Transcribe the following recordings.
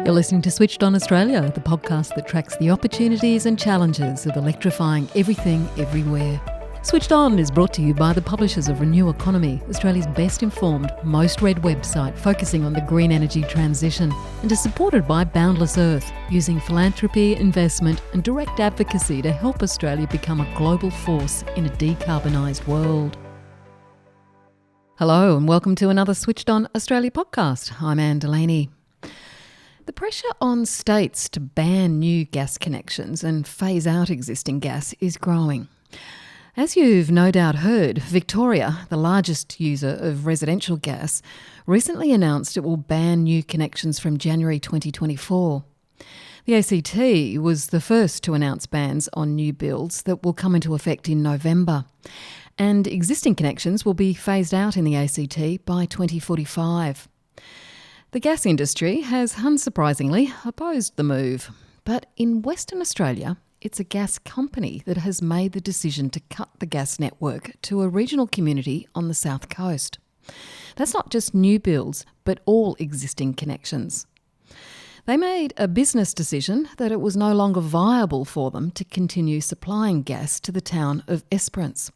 You're listening to Switched On Australia, the podcast that tracks the opportunities and challenges of electrifying everything, everywhere. Switched On is brought to you by the publishers of Renew Economy, Australia's best informed, most read website focusing on the green energy transition, and is supported by Boundless Earth, using philanthropy, investment and direct advocacy to help Australia become a global force in a decarbonised world. Hello and welcome to another Switched On Australia podcast. I'm Anne Delaney. The pressure on states to ban new gas connections and phase out existing gas is growing. As you've no doubt heard, Victoria, the largest user of residential gas, recently announced it will ban new connections from January 2024. The ACT was the first to announce bans on new builds that will come into effect in November. And existing connections will be phased out in the ACT by 2045. The gas industry has, unsurprisingly, opposed the move. But in Western Australia, it's a gas company that has made the decision to cut the gas network to a regional community on the south coast. That's not just new builds, but all existing connections. They made a business decision that it was no longer viable for them to continue supplying gas to the town of Esperance.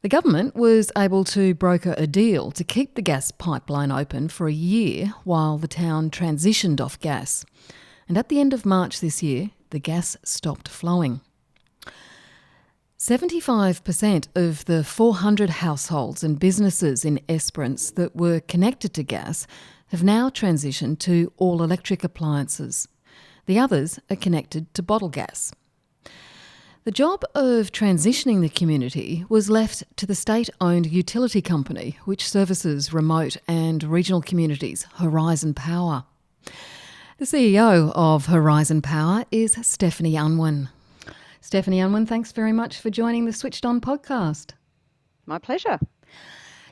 The government was able to broker a deal to keep the gas pipeline open for a year while the town transitioned off gas. And at the end of March this year, the gas stopped flowing. 75% of the 400 households and businesses in Esperance that were connected to gas have now transitioned to all-electric appliances. The others are connected to bottle gas. The job of transitioning the community was left to the state-owned utility company, which services remote and regional communities, Horizon Power. The CEO of Horizon Power is Stephanie Unwin. Stephanie Unwin, thanks very much for joining the Switched On podcast. My pleasure.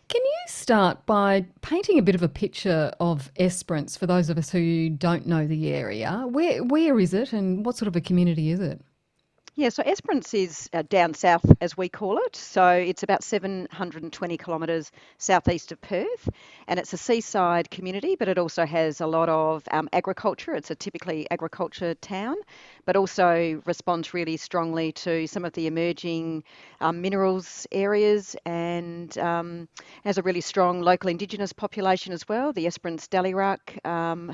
Can you start by painting a bit of a picture of Esperance for those of us who don't know the area? Where is it and what sort of a community is it? Yeah, so Esperance is down south, as we call it. So it's about 720 kilometres southeast of Perth, and it's a seaside community, but it also has a lot of agriculture. It's a typically agriculture town, but also responds really strongly to some of the emerging minerals areas, and has a really strong local Indigenous population as well, the Esperance Dallyruck,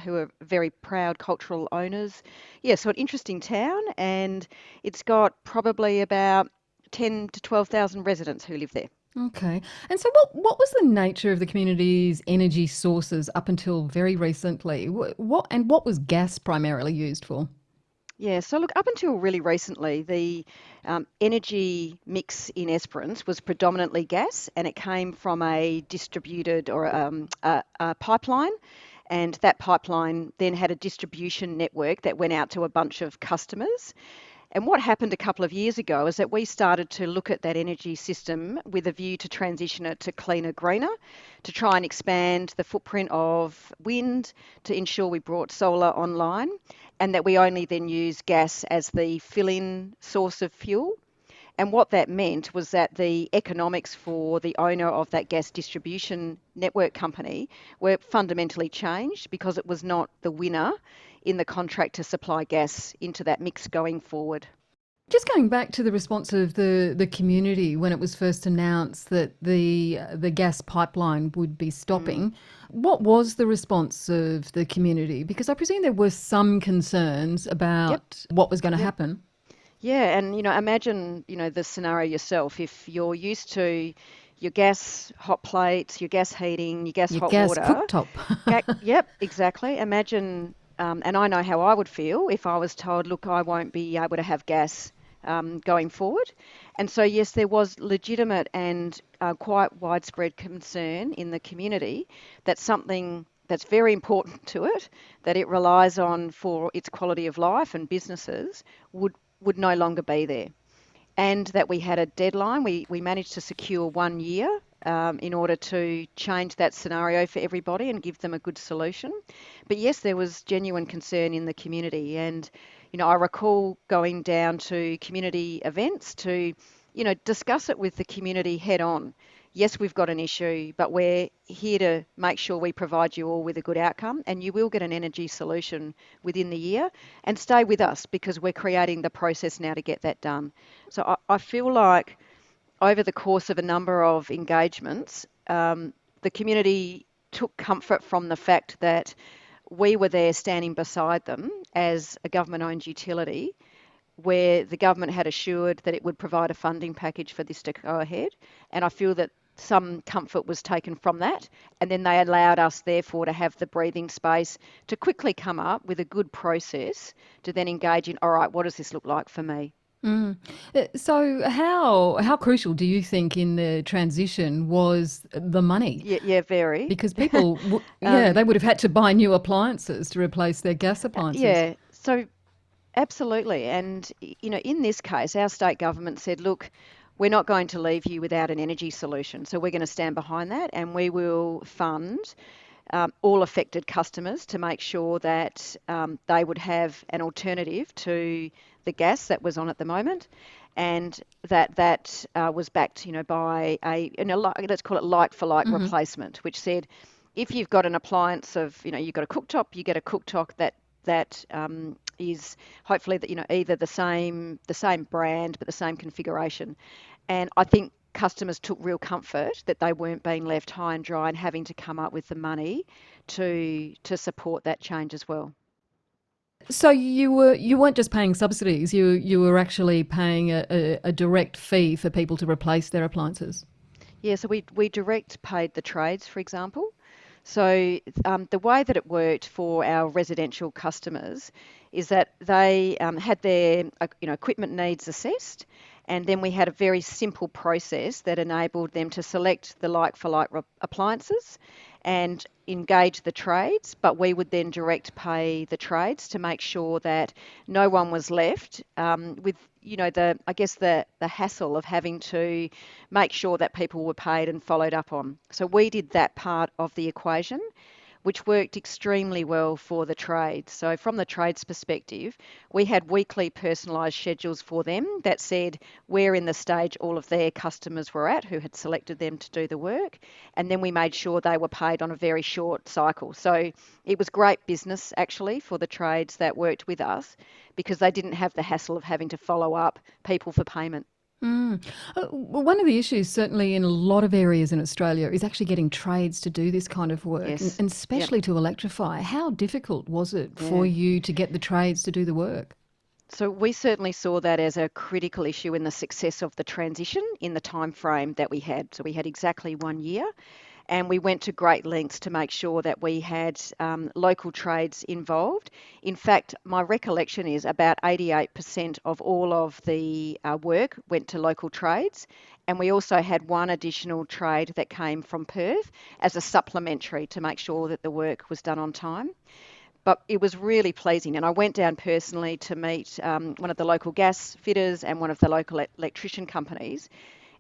who are very proud cultural owners. Yeah, so an interesting town, and it's got probably about 10 to 12,000 residents who live there. Okay. And so what was the nature of the community's energy sources up until very recently? What was gas primarily used for? Yeah, so look, up until really recently, the energy mix in Esperance was predominantly gas, and it came from a distributed or a pipeline. And that pipeline then had a distribution network that went out to a bunch of customers. And what happened a couple of years ago is that we started to look at that energy system with a view to transition it to cleaner, greener, to try and expand the footprint of wind, to ensure we brought solar online, and that we only then use gas as the fill-in source of fuel. And what that meant was that the economics for the owner of that gas distribution network company were fundamentally changed because it was not the winner in the contract to supply gas into that mix going forward. Just going back to the response of the community when it was first announced that the gas pipeline would be stopping, what was the response of the community? Because I presume there were some concerns about what was going to happen. Yeah, and imagine the scenario yourself. If you're used to your gas hot plates, your gas heating, your gas hot gas water, cooktop. Yep, exactly. Imagine, and I know how I would feel if I was told, look, I won't be able to have gas going forward. And so, yes, there was legitimate and quite widespread concern in the community that something that's very important to it, that it relies on for its quality of life and businesses, would no longer be there. And that we had a deadline. We managed to secure 1 year in order to change that scenario for everybody and give them a good solution. But yes, there was genuine concern in the community. And, I recall going down to community events to, discuss it with the community head on. yes, we've got an issue, but we're here to make sure we provide you all with a good outcome, and you will get an energy solution within the year. And stay with us because we're creating the process now to get that done. So I feel like over the course of a number of engagements, the community took comfort from the fact that we were there standing beside them as a government-owned utility, where the government had assured that it would provide a funding package for this to go ahead. And I feel that some comfort was taken from that. And then they allowed us, therefore, to have the breathing space to quickly come up with a good process to then engage in, all right, what does this look like for me? So how crucial do you think in the transition was the money? Yeah, yeah, very. Because people, Um, they would have had to buy new appliances to replace their gas appliances. yeah, so absolutely. And, in this case, our state government said, look, we're not going to leave you without an energy solution. So we're going to stand behind that and we will fund all affected customers to make sure that they would have an alternative to the gas that was on at the moment, and that was backed, by let's call it like for like Hmm. replacement, which said if you've got an appliance of, you've got a cooktop, you get a cooktop that is hopefully that either the same brand but the same configuration. And I think customers took real comfort that they weren't being left high and dry and having to come up with the money to support that change as well. So you weren't just paying subsidies; you were actually paying a direct fee for people to replace their appliances. Yeah, so we direct paid the trades, for example. So the way that it worked for our residential customers is that they had their equipment needs assessed, and then we had a very simple process that enabled them to select the like for like appliances and engage the trades, but we would then direct pay the trades to make sure that no one was left with the I guess the hassle of having to make sure that people were paid and followed up on. So we did that part of the equation, which worked extremely well for the trades. So from the trades perspective, we had weekly personalised schedules for them that said where in the stage all of their customers were at who had selected them to do the work. And then we made sure they were paid on a very short cycle. So it was great business actually for the trades that worked with us because they didn't have the hassle of having to follow up people for payment. Well, one of the issues, certainly in a lot of areas in Australia, is actually getting trades to do this kind of work, and, Yes. and Yep. especially to electrify. How difficult was it for Yeah. you to get the trades to do the work? So we certainly saw that as a critical issue in the success of the transition in the time frame that we had. So we had exactly 1 year, and we went to great lengths to make sure that we had local trades involved. In fact, my recollection is about 88% of all of the work went to local trades, and we also had one additional trade that came from Perth as a supplementary to make sure that the work was done on time. But it was really pleasing, and I went down personally to meet one of the local gas fitters and one of the local electrician companies,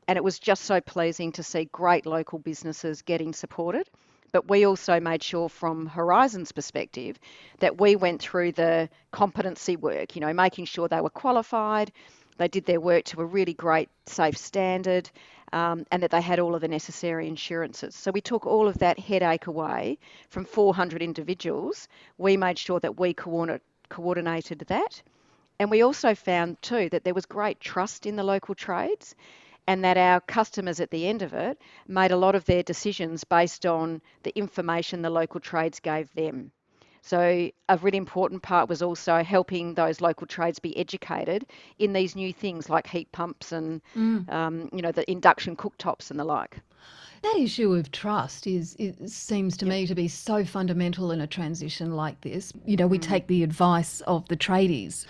and it was just so pleasing to see great local businesses getting supported. But we also made sure from Horizon's perspective that we went through the competency work, making sure they were qualified, they did their work to a really great safe standard, and that they had all of the necessary insurances. So we took all of that headache away from 400 individuals. We made sure that we coordinated that. And we also found too that there was great trust in the local trades and that our customers at the end of it made a lot of their decisions based on the information the local trades gave them. So a really important part was also helping those local trades be educated in these new things like heat pumps and, the induction cooktops and the like. That issue of trust it seems to Yep. me to be so fundamental in a transition like this. We Mm. take the advice of the tradies.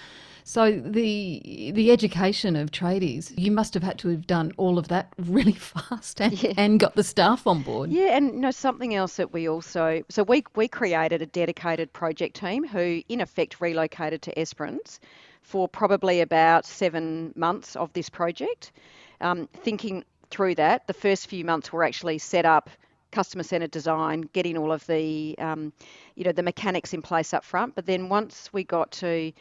So the education of tradies, you must have had to have done all of that really fast and, Yeah. and got the staff on board. Yeah, and something else that we created a dedicated project team who in effect relocated to Esperance for probably about 7 months of this project. Thinking through that, the first few months were actually set up customer centered design, getting all of the the mechanics in place up front. But then once we got to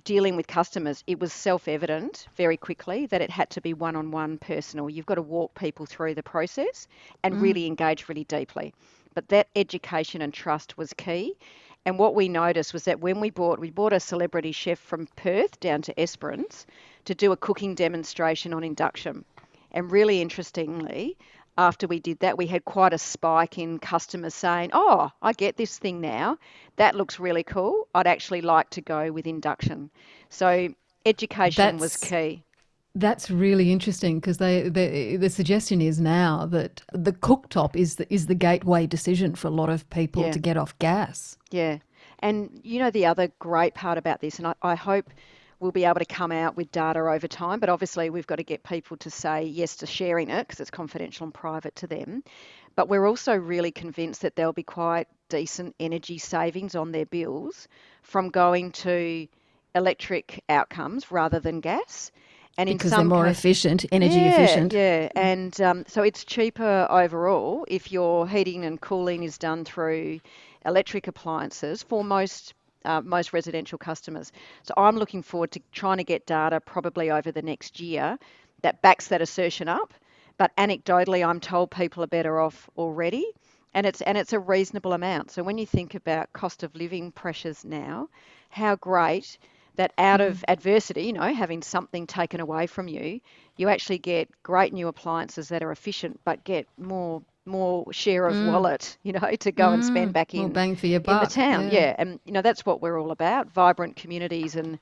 dealing with customers, it was self-evident very quickly that it had to be one-on-one personal. You've got to walk people through the process and Mm. really engage really deeply. But that education and trust was key. And what we noticed was that when we brought a celebrity chef from Perth down to Esperance to do a cooking demonstration on induction. And really interestingly, after we did that, we had quite a spike in customers saying, "Oh, I get this thing now. That looks really cool. I'd actually like to go with induction." So education was That's key. That's really interesting because the suggestion is now that the cooktop is the gateway decision for a lot of people Yeah. to get off gas. Yeah. And the other great part about this, and I hope we'll be able to come out with data over time, but obviously we've got to get people to say yes to sharing it because it's confidential and private to them. But we're also really convinced that there'll be quite decent energy savings on their bills from going to electric outcomes rather than gas. And in Because they're some more cases, efficient, energy yeah, efficient. yeah. And so it's cheaper overall if your heating and cooling is done through electric appliances for most residential customers. So I'm looking forward to trying to get data probably over the next year that backs that assertion up. But anecdotally, I'm told people are better off already, and it's a reasonable amount. So when you think about cost of living pressures now, how great that out of adversity, having something taken away from you, you actually get great new appliances that are efficient, but get more share of Mm, wallet, to go and spend back more in bang for your in the buck. town. Yeah. Yeah, and that's what we're all about: vibrant communities and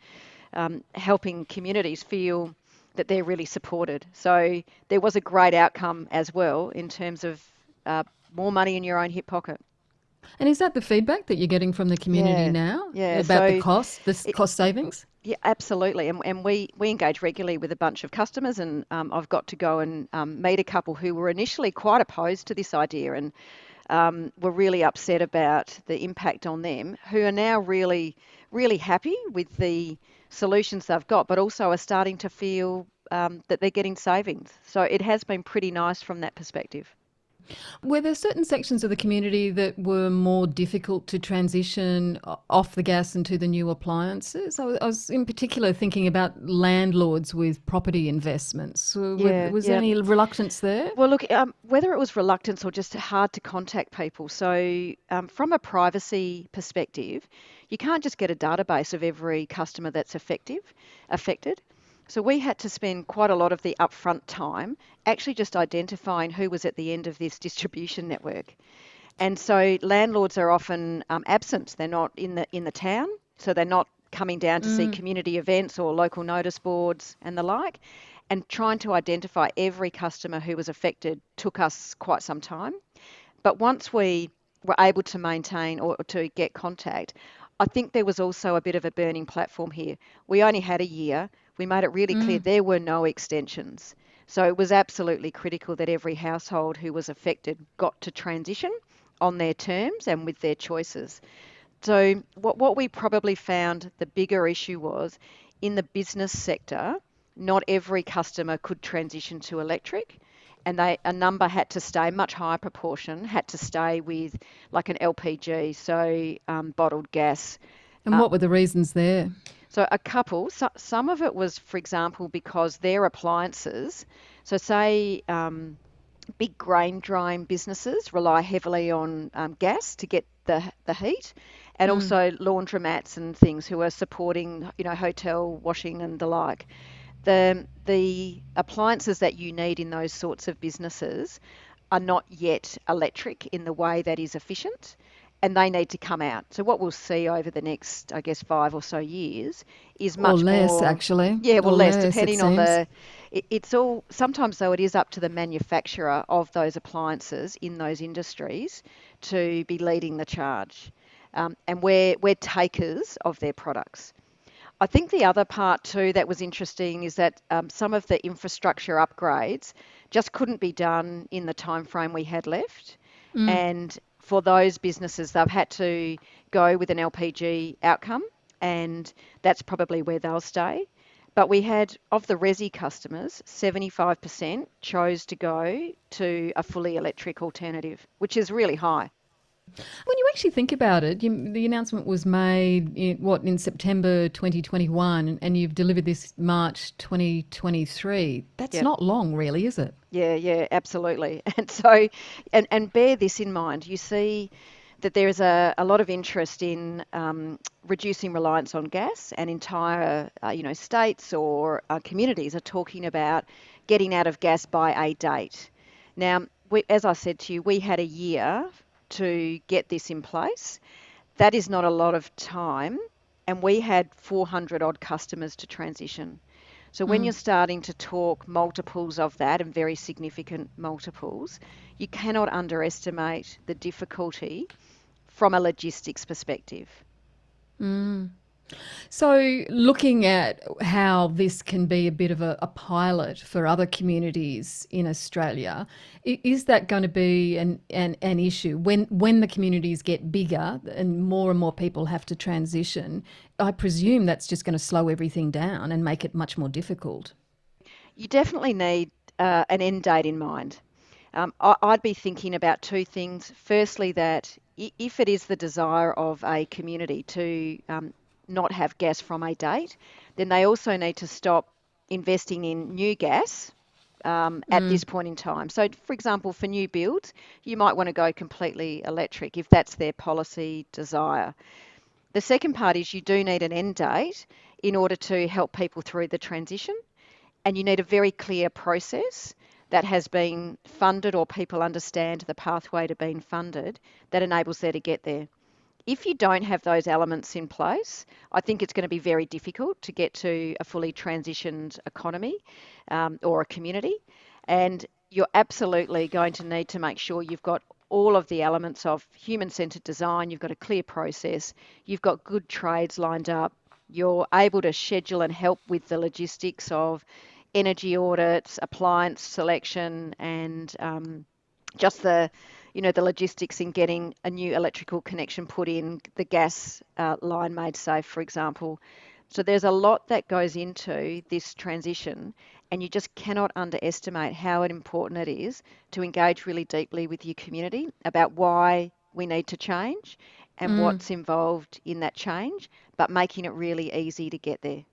helping communities feel that they're really supported. So there was a great outcome as well in terms of uh, more money in your own hip pocket. And is that the feedback that you're getting from the community Yeah, now yeah. about the So cost, it, cost savings? yeah, absolutely. And we engage regularly with a bunch of customers, and I've got to go and meet a couple who were initially quite opposed to this idea and were really upset about the impact on them, who are now really, really happy with the solutions they've got, but also are starting to feel that they're getting savings. So it has been pretty nice from that perspective. Were there certain sections of the community that were more difficult to transition off the gas into the new appliances? I was in particular thinking about landlords with property investments. Yeah, Was there yeah. any reluctance there? Well, look, whether it was reluctance or just hard to contact people. So, from a privacy perspective, you can't just get a database of every customer that's affected. So we had to spend quite a lot of the upfront time actually just identifying who was at the end of this distribution network. And so landlords are often absent. They're not in the town, so they're not coming down to see Mm, community events or local notice boards and the like. And trying to identify every customer who was affected took us quite some time. But once we were able to maintain or to get contact, I think there was also a bit of a burning platform here. We only had a year. We made it really clear mm. there were no extensions. So it was absolutely critical that every household who was affected got to transition on their terms and with their choices. So what we probably found the bigger issue was in the business sector, not every customer could transition to electric, and a number had to stay, much higher proportion had to stay with like an LPG, so bottled gas. And Uh, what were the reasons there? so a couple, some of it was, for example, because their appliances, so say big grain drying businesses rely heavily on gas to get the heat, and Mm, also laundromats and things who are supporting, hotel washing and the like. The appliances that you need in those sorts of businesses are not yet electric in the way that is efficient, and they need to come out. So what we'll see over the next, I guess, 5 or so years is or much less, more, actually. yeah, Or well, less less, it depending on seems. it's all, sometimes though it is up to the manufacturer of those appliances in those industries to be leading the charge. And we're takers of their products. I think the other part too that was interesting is that some of the infrastructure upgrades just couldn't be done in the time frame we had left. Mm. And for those businesses, they've had to go with an LPG outcome, and that's probably where they'll stay. But we had, of the resi customers, 75% chose to go to a fully electric alternative, which is really high. When you actually think about it, the announcement was made in September 2021, and you've delivered this March 2023. That's Yep. not long, really, is it? Yeah, yeah, absolutely. And so, and bear this in mind. You see that there is a lot of interest in reducing reliance on gas, and entire, states or communities are talking about getting out of gas by a date. Now, as I said to you, we had a year to get this in place. That is not a lot of time, and we had 400 odd customers to transition. So when you're Mm. starting to talk multiples of that and very significant multiples, you cannot underestimate the difficulty from a logistics perspective. Mm. So, looking at how this can be a bit of a pilot for other communities in Australia, is that going to be an issue when the communities get bigger and more people have to transition? I presume that's just going to slow everything down and make it much more difficult. You definitely need an end date in mind. I'd be thinking about two things. Firstly, that if it is the desire of a community to not have gas from a date, then they also need to stop investing in new gas at Mm. this point in time. So, for example, for new builds, you might want to go completely electric if that's their policy desire. The second part is you do need an end date in order to help people through the transition, and you need a very clear process that has been funded or people understand the pathway to being funded that enables there to get there. If you don't have those elements in place, I think it's going to be very difficult to get to a fully transitioned economy or a community. And you're absolutely going to need to make sure you've got all of the elements of human-centred design, you've got a clear process, you've got good trades lined up, you're able to schedule and help with the logistics of energy audits, appliance selection, and just the logistics in getting a new electrical connection put in, the gas line made safe, for example. So there's a lot that goes into this transition, and you just cannot underestimate how important it is to engage really deeply with your community about why we need to change and Mm. what's involved in that change, but making it really easy to get there.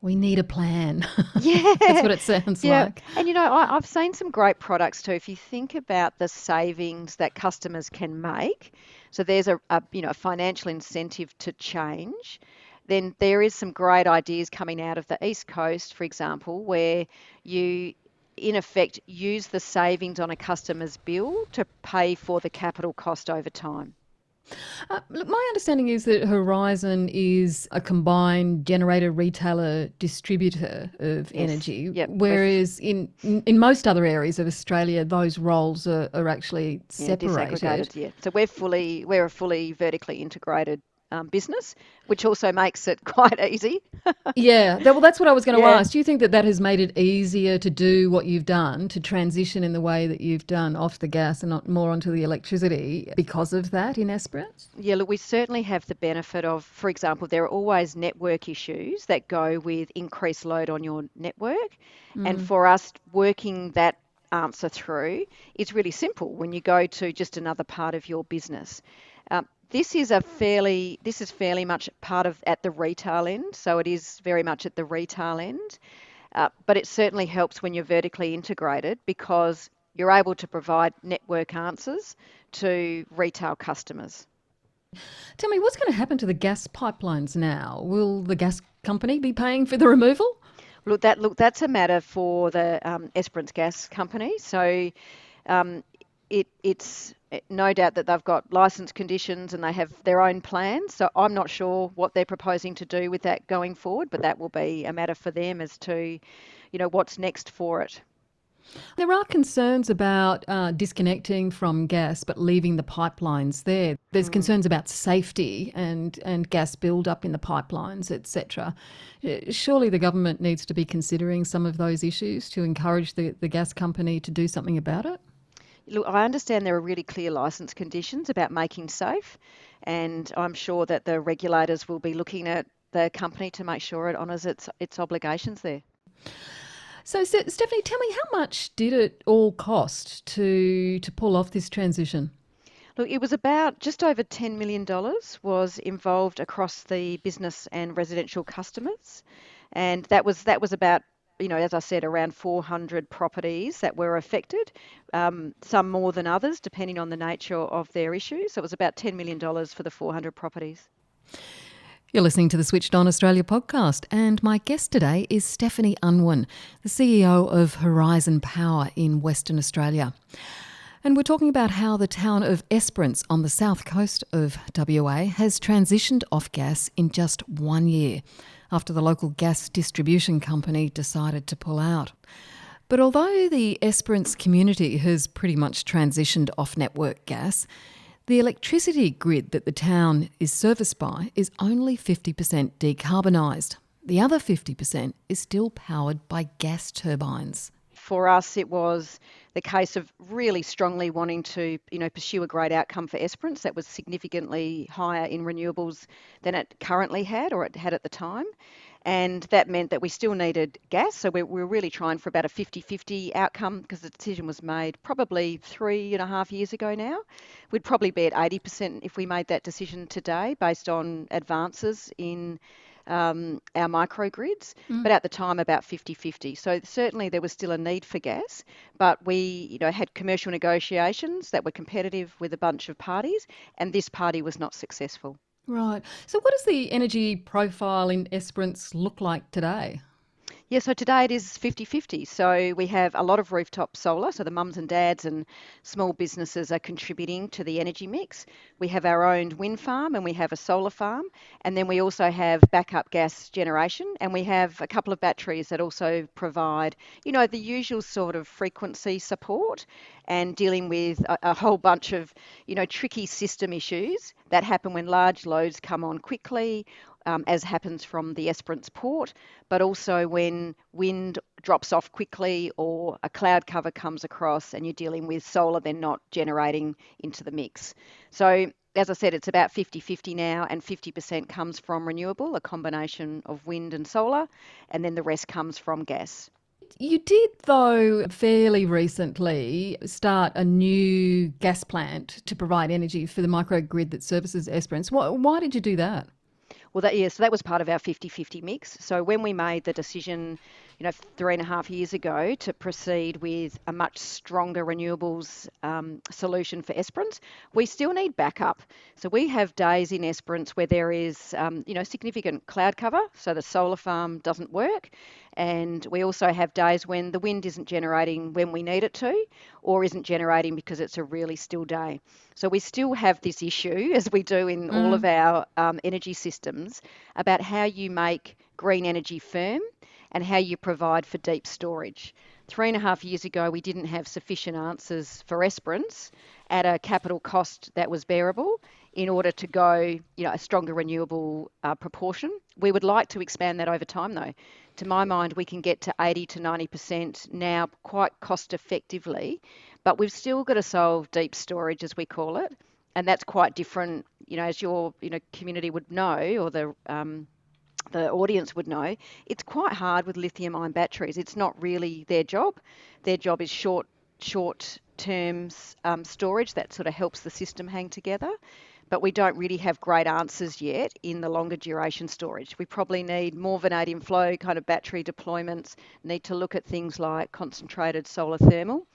We need a plan. That's Yeah, what it sounds yeah. like. And I've seen some great products too. If you think about the savings that customers can make, so there's a financial incentive to change, then there is some great ideas coming out of the East Coast, for example, where you in effect use the savings on a customer's bill to pay for the capital cost over time. Look, my understanding is that Horizon is a combined generator, retailer, distributor of Yes. energy, Yep. whereas in most other areas of Australia, those roles are actually Yeah, separated. disaggregated. Yeah. So we're a fully vertically integrated business, which also makes it quite easy. Yeah, well, that's what I was going to Yeah. ask. Do you think that that has made it easier to do what you've done, to transition in the way that you've done off the gas and not more onto the electricity because of that in Esperance? Yeah, look, we certainly have the benefit of, for example, there are always network issues that go with increased load on your network. And Mm. for us, working that answer through is really simple when you go to just another part of your business. This is fairly much part of at the retail end, so it is very much at the retail end. But it certainly helps when you're vertically integrated because you're able to provide network answers to retail customers. Tell me, what's going to happen to the gas pipelines now? Will the gas company be paying for the removal? That's a matter for the Esperance Gas Company. So um, it's no doubt that they've got license conditions and they have their own plans. So I'm not sure what they're proposing to do with that going forward, but that will be a matter for them as to, what's next for it. There are concerns about disconnecting from gas but leaving the pipelines there. There's Mm. concerns about safety and gas build-up in the pipelines, etc. Surely the government needs to be considering some of those issues to encourage the gas company to do something about it. Look, I understand there are really clear license conditions about making safe, and I'm sure that the regulators will be looking at the company to make sure it honours its obligations there. So, Stephanie, tell me, how much did it all cost to pull off this transition? Look, it was about just over $10 million was involved across the business and residential customers. And that was about, as I said, around 400 properties that were affected, some more than others, depending on the nature of their issues. So it was about $10 million for the 400 properties. You're listening to the Switched On Australia podcast, and my guest today is Stephanie Unwin, the CEO of Horizon Power in Western Australia. And we're talking about how the town of Esperance on the south coast of WA has transitioned off gas in just 1 year after the local gas distribution company decided to pull out. But although the Esperance community has pretty much transitioned off network gas, the electricity grid that the town is serviced by is only 50% decarbonised. The other 50% is still powered by gas turbines. For us, it was the case of really strongly wanting to, pursue a great outcome for Esperance that was significantly higher in renewables than it currently had or it had at the time. And that meant that we still needed gas. So we were really trying for about a 50-50 outcome because the decision was made probably 3.5 years ago now. We'd probably be at 80% if we made that decision today based on advances in our microgrids, but at the time about 50-50. So certainly there was still a need for gas, but we had commercial negotiations that were competitive with a bunch of parties, and this party was not successful. Right. So what does the energy profile in Esperance look like today? Yeah, so today it is 50-50. So we have a lot of rooftop solar. So the mums and dads and small businesses are contributing to the energy mix. We have our own wind farm and we have a solar farm. And then we also have backup gas generation. And we have a couple of batteries that also provide, the usual sort of frequency support and dealing with a whole bunch of, tricky system issues that happen when large loads come on quickly, as happens from the Esperance port, but also when wind drops off quickly or a cloud cover comes across and you're dealing with solar then not generating into the mix. So as I said, it's about 50-50 now, and 50% comes from renewable, a combination of wind and solar, and then the rest comes from gas. You did, though, fairly recently start a new gas plant to provide energy for the microgrid that services Esperance. Why did you do that? Well, so that was part of our 50-50 mix. So when we made the decision, 3.5 years ago to proceed with a much stronger renewables solution for Esperance, we still need backup. So we have days in Esperance where there is, significant cloud cover, so the solar farm doesn't work. And we also have days when the wind isn't generating when we need it to, or isn't generating because it's a really still day. So we still have this issue, as we do in all of our energy systems, about how you make green energy firm and how you provide for deep storage. 3.5 years ago, we didn't have sufficient answers for Esperance at a capital cost that was bearable in order to go, a stronger renewable proportion. We would like to expand that over time, though. To my mind, we can get to 80 to 90% now quite cost effectively, but we've still got to solve deep storage, as we call it, and that's quite different, as your community would know, or the audience would know. It's quite hard with lithium-ion batteries. It's not really their job. Their job is short-term storage that sort of helps the system hang together. But we don't really have great answers yet in the longer duration storage. We probably need more vanadium flow kind of battery deployments, need to look at things like concentrated solar thermal,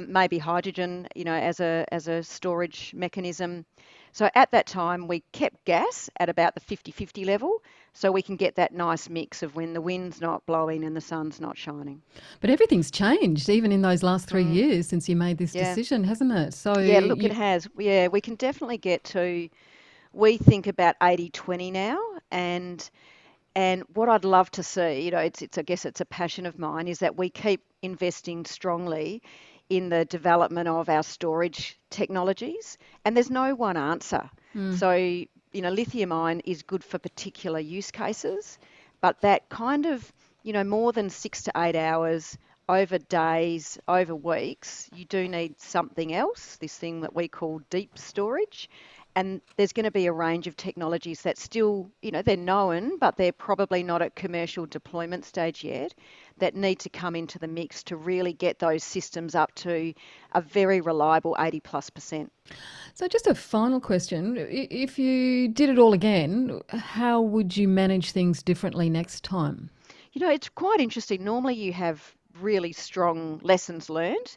maybe hydrogen, as a storage mechanism. So at that time, we kept gas at about the 50-50 level, so we can get that nice mix of when the wind's not blowing and the sun's not shining. But everything's changed, even in those last 3 years since you made this decision, hasn't it? So yeah, look, it has. Yeah, we can definitely get to, we think about 80-20 now, and what I'd love to see, it's I guess it's a passion of mine, is that we keep investing strongly in the development of our storage technologies, and there's no one answer. So, lithium ion is good for particular use cases, but that kind of, more than 6 to 8 hours over days, over weeks, you do need something else, this thing that we call deep storage. And there's going to be a range of technologies that still, they're known, but they're probably not at commercial deployment stage yet, that need to come into the mix to really get those systems up to a very reliable 80+%. So just a final question. If you did it all again, how would you manage things differently next time? It's quite interesting. Normally you have really strong lessons learned.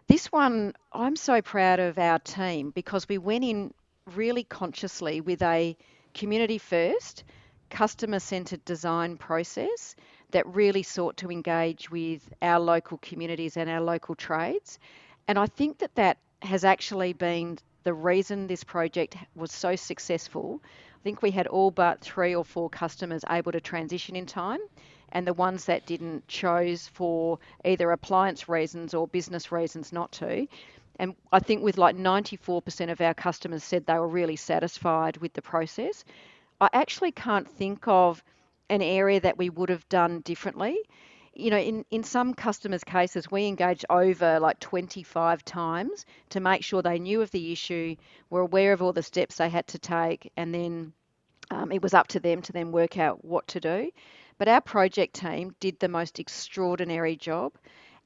This one, I'm so proud of our team because we went in really consciously with a community first, customer centred design process that really sought to engage with our local communities and our local trades. And I think that has actually been the reason this project was so successful. I think we had all but 3 or 4 customers able to transition in time, and the ones that didn't chose for either appliance reasons or business reasons not to. And I think with like 94% of our customers said they were really satisfied with the process. I actually can't think of an area that we would have done differently. In some customers' cases, we engaged over like 25 times to make sure they knew of the issue, were aware of all the steps they had to take, and then it was up to them to then work out what to do. But our project team did the most extraordinary job,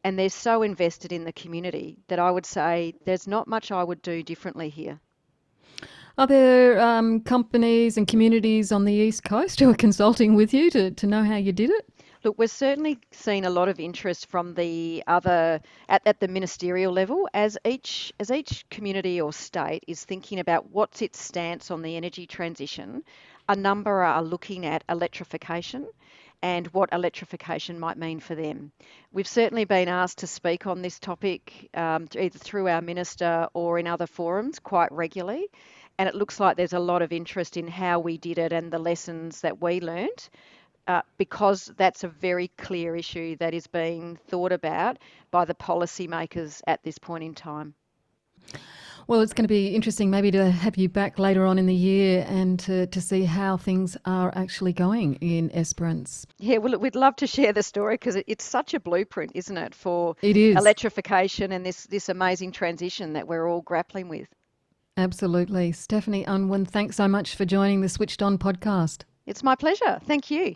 and they're so invested in the community that I would say there's not much I would do differently here. Are there companies and communities on the East Coast who are consulting with you to know how you did it? Look, we're certainly seeing a lot of interest from the other at the ministerial level as each community or state is thinking about what's its stance on the energy transition. A number are looking at electrification and what electrification might mean for them. We've certainly been asked to speak on this topic either through our minister or in other forums quite regularly. And it looks like there's a lot of interest in how we did it and the lessons that we learnt. Because that's a very clear issue that is being thought about by the policymakers at this point in time. Well, it's going to be interesting maybe to have you back later on in the year and to see how things are actually going in Esperance. Yeah, well, we'd love to share the story because it's such a blueprint, isn't it, for It is. Electrification and this amazing transition that we're all grappling with. Absolutely. Stephanie Unwin, thanks so much for joining the Switched On podcast. It's my pleasure. Thank you.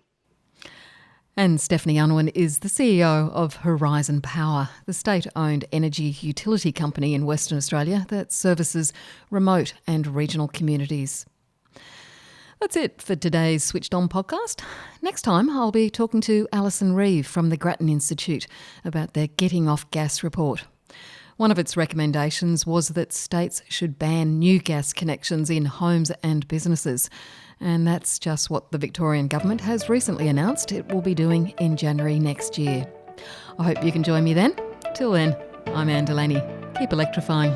And Stephanie Unwin is the CEO of Horizon Power, the state-owned energy utility company in Western Australia that services remote and regional communities. That's it for today's Switched On podcast. Next time, I'll be talking to Alison Reeve from the Grattan Institute about their Getting Off Gas report. One of its recommendations was that states should ban new gas connections in homes and businesses. And that's just what the Victorian Government has recently announced it will be doing in January next year. I hope you can join me then. Till then, I'm Anne Delaney. Keep electrifying.